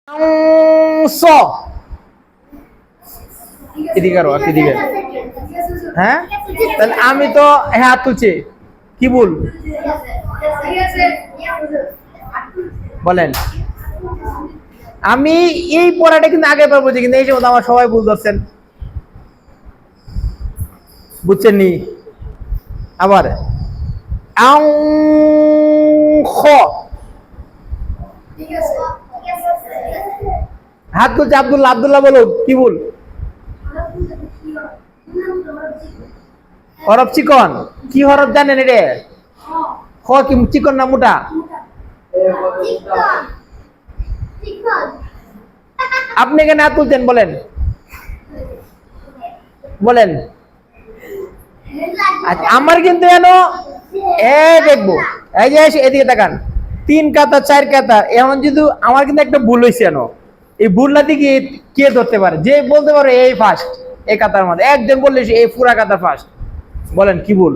অংশ এদিকে আরো এদিকে। হ্যাঁ তাহলে আমি তো হাত তুলছি, কি ভুল বলেন? আমি এই পড়াটা কিন্তু আগে বার বলছি, কিন্তু এই সময় আমার সবাই ভুল ধরছেন, বুঝছেন নি? আবার অংশ, হাত তুলছে আব্দুল্লাহ। আব্দুল্লাহ বলো কি ভুল? হরফ চিকন। কি হরফ জানেন এটা? খ কি চিকন না মোটা? আপনি কেন হাত তুলছেন বলেন? বলেন। আচ্ছা আমার কিন্তু এনো দেখবো, এই যে এদিকে তাকান, 3 কাতা 4 কাতা, এখন যদি আমার কিন্তু একটা ভুল হয়েছে এনো, এই ভুলটা দিকে কে ধরতে পারে? যে বলতে পারে এই ফার্স্ট এই কাতার মধ্যে, একজন বললে এই পুরা কাতা ফার্স্ট, বলেন কি ভুল?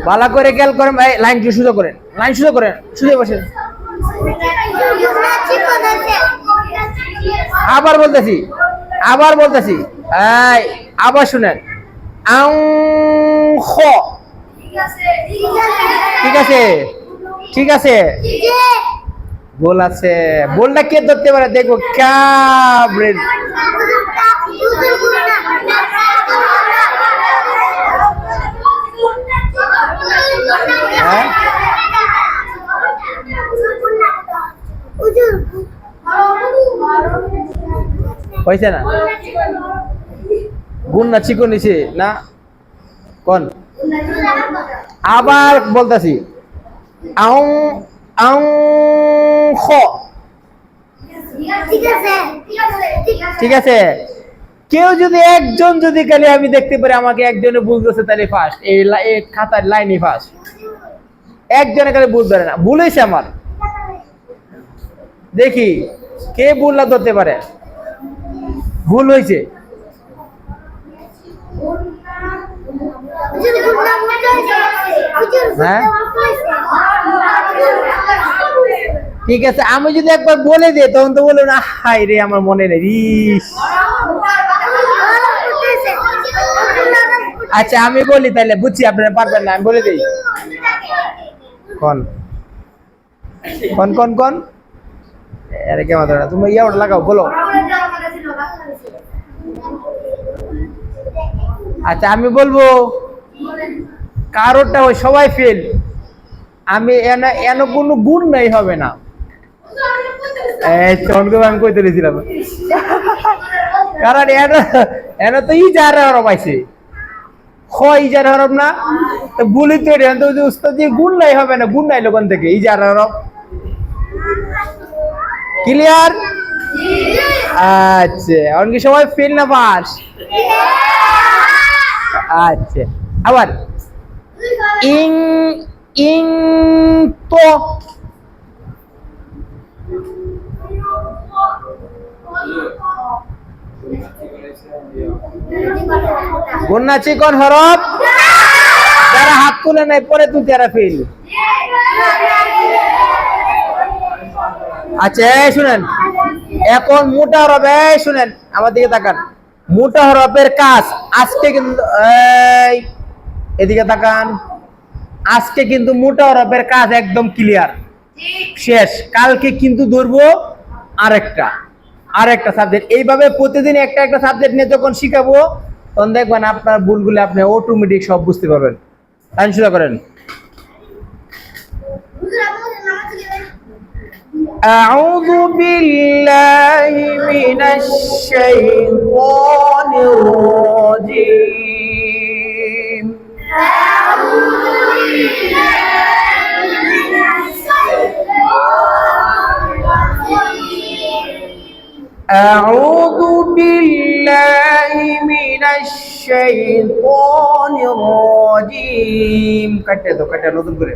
ভালো করে খেয়াল করেন, লাইন সোজা করেন, লাইন সোজা করেন, সোজা বসেন। আবার বলতেছি, আবার বলতেছি, আবার শুনেন, অংশ। ঠিক আছে, ঠিক আছে, বল আছে, বলটা কে ধরতে পারে দেখো। কাবরেন হয়েছে না? গুণ না চিকন নিছে না কোন? আবার বলতেছি, অংশ। ঠিক আছে, কেউ যদি একজন যদি খালি আমি দেখতে পারি আমাকে একজনে বুঝতেছে, তাহলে ফার্স্ট এই খাতার লাইনই ফার্স্ট। একজনে খালি বুঝতে পারে না, ভুলেছে আমার, দেখি কে ভুলটা ধরতে পারে। ভুল হয়েছে, হ্যাঁ ঠিক আছে, আমি যদি একবার বলে দিই তখন তো বলবেন হাই রে আমার মনে নেই। আচ্ছা আমি বলি তাহলে, বুঝছি আপনারা পারবেন না, আমি বলে দিই। কোন কোন কোন কোন আরে কে মাত্র না, তুমি ওটা লাগাও, বলো। আচ্ছা আমি বলবো, কারোরটা ওই সবাই ফেল, আমি এন কোনো গুণ নাই হবে না। আমি কইতে দিয়েছিলাম, কারণ এন তো ইজার হরফ আছে, খ ইজার হরফ না, তো বলি তো উস্তাদ গুণ নাই হবে না, গুণ নাই লোকন থেকে ইজার হরফ। ক্লিয়ার? আচ্ছা এখন কি সবাই ফেল না পাস? আচ্ছা আবার ইং ইং তো, গুন্না চিকন হরফ, যারা হাত তুলে নাই পরে তুই যারা ফেল। আচ্ছা শুনেন, এখন মোটা হরফ, শুনেন আমার দিকে তাকান, মোটা হরফের কাজ আজকে কিন্তু এদিকে তাকান, আজকে কিন্তু মোটা হরফের কাজ একদম ক্লিয়ার শেষ, কালকে কিন্তু ধরবো আরেকটা সাবজেক্ট। এইভাবে প্রতিদিন একটা একটা সাবজেক্ট নিয়ে যখন শিখাবো তখন দেখবেন আপনার ভুলগুলো আপনি অটোমেটিক সব বুঝতে পারবেন। লাইন শুরু করেন। أعوذ بالله من الشيطان الرجيم. أعوذ بالله من الشيطان الرجيم. কাটে দাও, কাটে নতুন করে।